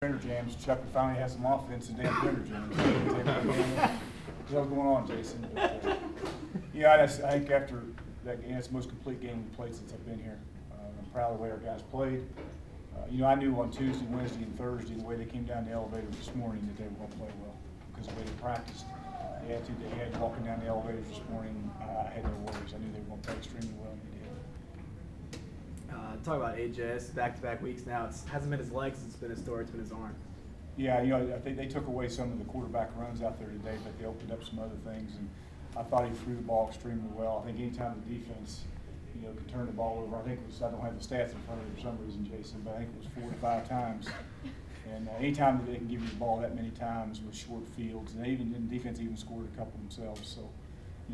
Printer jams. Chuck finally has some offense in damn printer jams. What's going on, Jason? But, yeah, I think after that game, it's the most complete game we've played since I've been here. I'm proud of the way our guys played. I knew on Tuesday, Wednesday, and Thursday, the way they came down the elevators this morning, that they were going to play well because of the way they practiced. The attitude they had walking down the elevators this morning, I had no worries. I knew they were going to play extremely well, and they did. Talk about AJS, back-to-back weeks now. It hasn't been his legs, it's been his store, it's been his arm. Yeah, I think they took away some of the quarterback runs out there today, but they opened up some other things, and I thought he threw the ball extremely well. I think anytime the defense, could turn the ball over, I think it was, I don't have the stats in front of me for some reason, Jason, but I think it was 4 to 5 times. And anytime that they can give you the ball that many times with short fields, and even in defense even scored a couple themselves. So,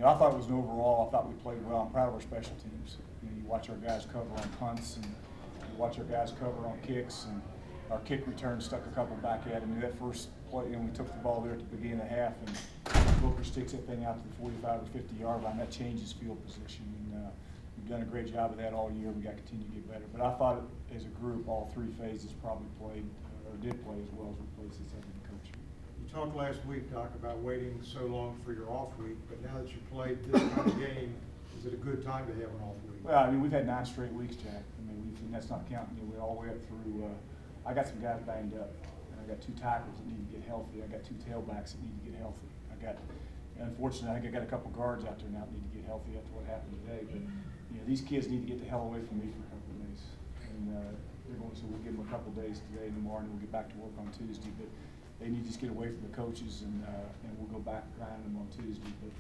I thought it was an overall, I thought we played well. I'm proud of our special teams. You watch our guys cover on punts, and you watch our guys cover on kicks, and our kick return stuck a couple back at him. That first play, we took the ball there at the beginning of the half, and Booker sticks that thing out to the 45 or 50-yard line. That changes field position, and we've done a great job of that all year. We got to continue to get better. But I thought, as a group, all 3 phases probably played or did play as well as we played since I've been coaching. You talked last week, Doc, about waiting so long for your off week, but now that you played this kind of game, is it a good time to have an off week? Well, we've had 9 straight weeks, Jack. And that's not counting. We're all the way up through. I got some guys banged up, and I got 2 tackles that need to get healthy. I got 2 tailbacks that need to get healthy. Unfortunately, I think I got a couple guards out there now that need to get healthy after what happened today. But these kids need to get the hell away from me for a couple of days, and so we'll give them a couple of days today and tomorrow, and we'll get back to work on Tuesday. But they need to just get away from the coaches, and we'll go back grinding them on Tuesday. But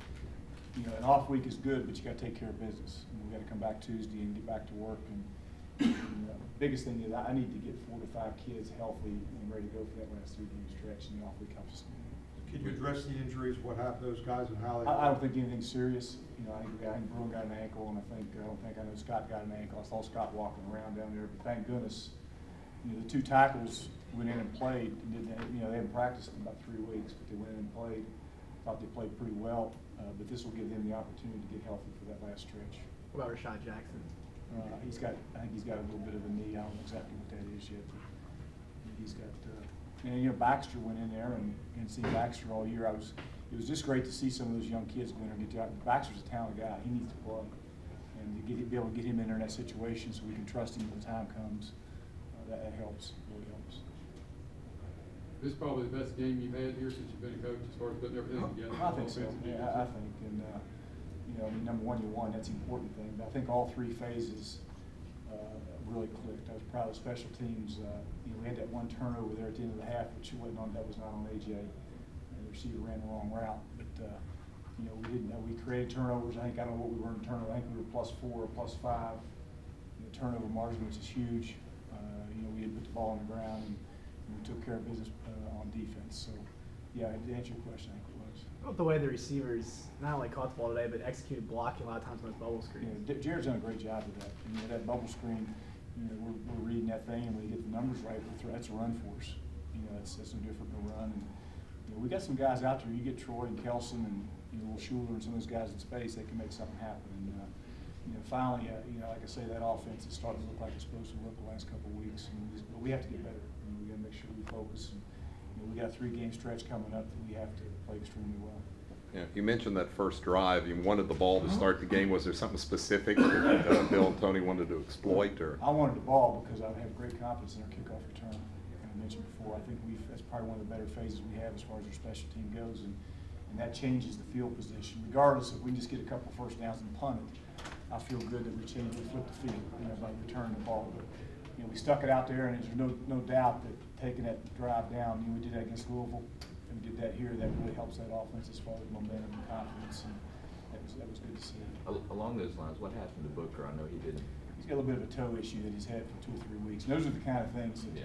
an off week is good, but you got to take care of business. And we got to come back Tuesday and get back to work. And the biggest thing is I need to get 4 to 5 kids healthy and ready to go for that last 3-game stretch, and the off week helps us. Can you address the injuries? What happened to those guys and how they? I don't think anything serious. I think Bruin got an ankle, and I know Scott got an ankle. I saw Scott walking around down there, but thank goodness, the 2 tackles went in and played. They haven't practiced in about 3 weeks, but they went in and played. Thought they played pretty well, but this will give them the opportunity to get healthy for that last stretch. What about Rashad Jackson? I think he's got a little bit of a knee. I don't know exactly what that is yet, but he's got. Baxter went in there and see Baxter all year. It was just great to see some of those young kids go in there and get out. Baxter's a talented guy. He needs to play, and to be able to get him in there in that situation so we can trust him when the time comes. That helps. Really helps. This is probably the best game you've had here since you've been a coach, as far as putting everything together. I think so. Yeah, I think, and number one, you won. That's the important thing. But I think all 3 phases really clicked. I was proud of special teams. We had that 1 turnover there at the end of the half, which that was not on AJ. The receiver ran the wrong route, but we created turnovers. I don't know what we were in turnover. I think we were +4 or +5. The turnover margin, which is huge. We didn't put the ball on the ground, and we took care of business on defense. So, yeah, to answer your question, I think it was. What about the way the receivers not only caught the ball today, but executed blocking a lot of times on those bubble screens? Jared's done a great job of that. That bubble screen, we're reading that thing, and when you get the numbers right, that's a run for us. That's no different than a run. And we got some guys out there. You get Troy and Kelson and Will Schuler and some of those guys in space, they can make something happen. And finally, like I say, that offense is starting to look like it's supposed to look the last couple of weeks. But we have to get better. We got to make sure we focus. And we got a 3-game stretch coming up that we have to play extremely well. Yeah, you mentioned that first drive. You wanted the ball to start the game. Was there something specific that Bill and Tony wanted to exploit? Or I wanted the ball because I have great confidence in our kickoff return. Like I mentioned before, I think that's probably one of the better phases we have as far as our special team goes, and that changes the field position. Regardless if we can just get a couple first downs and punt it, I feel good that we flipped the field, by returning the ball. But we stuck it out there, and there's no doubt that taking that drive down, we did that against Louisville. We did that here. That really helps that offense as far as momentum and confidence, and that was good to see. Along those lines, what happened to Booker? I know he didn't. He's got a little bit of a toe issue that he's had for 2 or 3 weeks. And those are the kind of things that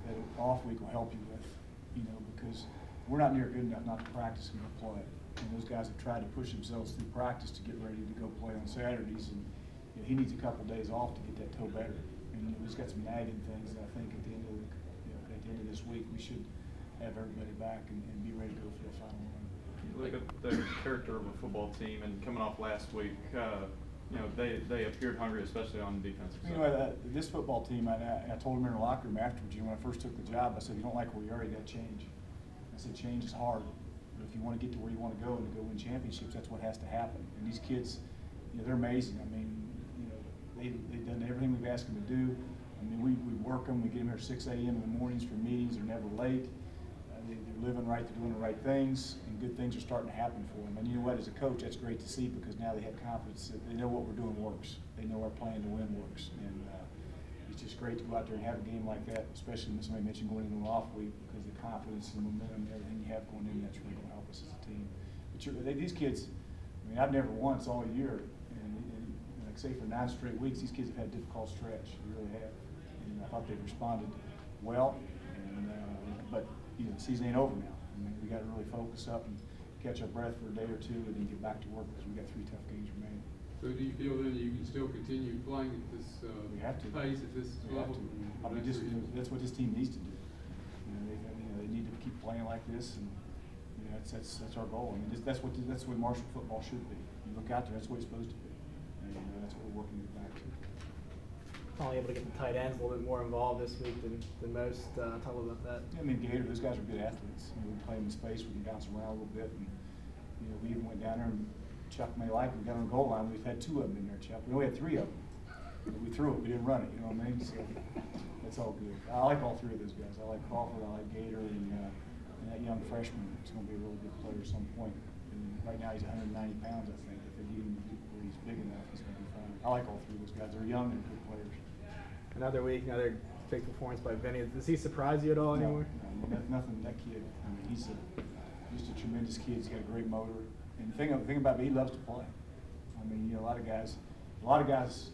an off week will help you with, because we're not near good enough not to practice and go play. And those guys have tried to push themselves through practice to get ready to go play on Saturdays, and he needs a couple of days off to get that toe better. And he's got some nagging things that I think at the end of this week we should have everybody back and be ready to go for the final one. You look at the character of a football team, and coming off last week, you know, they appeared hungry, especially on the defensive side. You know, this football team, I told them in the locker room afterwards, you know, when I first took the job, I said, you don't like where you are, you got to change. I said, change is hard. But if you want to get to where you want to go and to go win championships, that's what has to happen. And these kids, you know, they're amazing. I mean, you know, they've done everything we've asked them to do. I mean, we work them. We get them here at 6 a.m. in the mornings for meetings. They're never late. They're living right. They're doing the right things, and good things are starting to happen for them. And you know what? As a coach, that's great to see because now they have confidence that they know what we're doing works. They know our plan to win works, and it's just great to go out there and have a game like that, especially when somebody mentioned going into an off week because the confidence and momentum and everything you have going in, that's really going to help us as a team. But these kids, I mean, I've never once all year, and like say for 9 straight weeks, these kids have had a difficult stretch. They really have. And I thought they responded well, and but you know, the season ain't over now. I mean, we got to really focus up and catch our breath for a day or two, and then get back to work because we got 3 tough games remaining. So do you feel then you can still continue playing at this we have to. pace, at this We have level? to. I mean, just, you know, that's what this team needs to do. You know, they need to keep playing like this, and you know, that's our goal. I mean, that's what Marshall football should be. You look out there, that's what it's supposed to be, and that's what we're working to get back to. Finally able to get the tight ends a little bit more involved this week than most. Talk a little about that. Yeah, I mean, Gator, those guys are good athletes. You know, we play them in space, we can bounce around a little bit, and you know, we even went down there and Chuck may like it. We got on the goal line. We've had 2 of them in there, Chuck. We only had 3 of them. We threw it. We didn't run it. You know what I mean? So that's all good. I like all 3 of those guys. I like Crawford. I like Gator, and that young freshman is going to be a really good player at some point. And right now he's 190 pounds, I think. If they get him where he's big enough, he's going to be fine. I like all 3 of those guys. They're young and good players. Another week, another big performance by Vinny. Does he surprise you at all anymore? No, nothing. That kid. I mean, he's just a tremendous kid. He's got a great motor. And the thing about me, he loves to play. I mean, you know, a lot of guys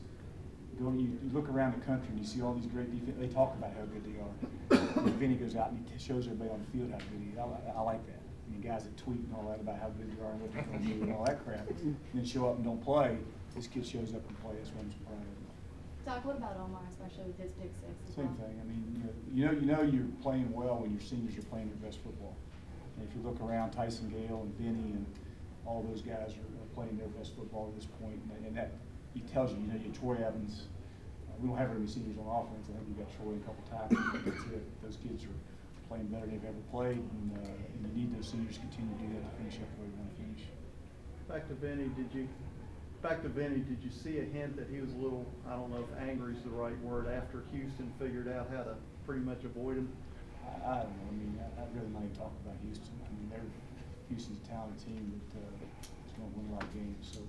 go. You look around the country and you see all these great defense. They talk about how good they are. And Vinny goes out and he shows everybody on the field how good he is. I like that. I mean, guys that tweet and all that about how good they are and what they're going to do and all that crap, and then show up and don't play. This kid shows up and plays. That's what I'm proud of. Doc, what about Omar, especially with his pick 6? Same thing. I mean, you know you're playing well when your seniors are playing their best football. And if you look around, Tyson Gale and Vinny and all those guys are playing their best football at this point, and that he tells you, you know, you Troy Evans. We don't have very many seniors on offense. I think we got Troy a couple times. That's it. Those kids are playing better than they've ever played, and you need those seniors to continue to do that to finish up where we want to finish. Back to Vinny, did you see a hint that he was a little, I don't know if angry is the right word, after Houston figured out how to pretty much avoid him? I don't know. I mean, I'd really not even talk about Houston. I mean, Houston's a talented team that is going to win a lot of games. So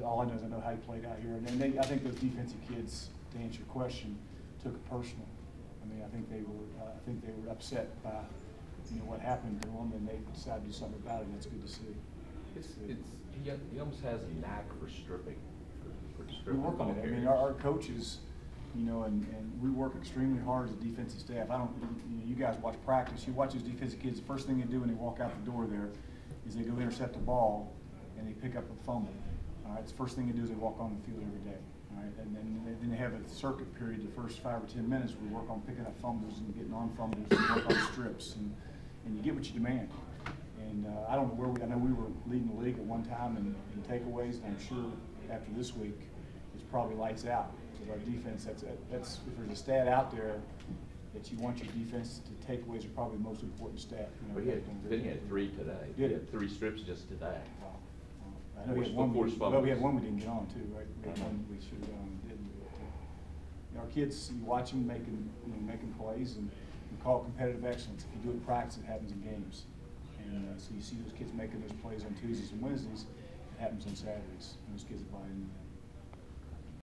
all I know is I know how he played out here. And I think those defensive kids, to answer your question, took it personal. I mean, I think they were upset by what happened to them, and they decided to do something about it. And it's good to see. He almost has a knack for stripping. We work on it. I mean, our coaches, and we work extremely hard as a defensive staff. You guys watch practice. You watch those defensive kids. The first thing they do when they walk out the door there is they go intercept the ball and they pick up a fumble. All right. It's the first thing they do is they walk on the field every day. All right. And then they have a circuit period. The first 5 or 10 minutes we work on picking up fumbles and getting on fumbles and work on strips and you get what you demand. And I don't know I know we were leading the league at one time in takeaways, and I'm sure after this week it's probably lights out. Because our defense, that's if there's a stat out there that you want your defense to takeaways are probably the most important stat. He had 3 today. He had 3 strips just today. I know we had one. Well, we had one we didn't get on too, right? We had one we should have didn't. Our kids, you watch them making plays, and we call it competitive excellence. If you do it in practice, it happens in games. And so you see those kids making those plays on Tuesdays and Wednesdays, it happens on Saturdays, and those kids are buying into that.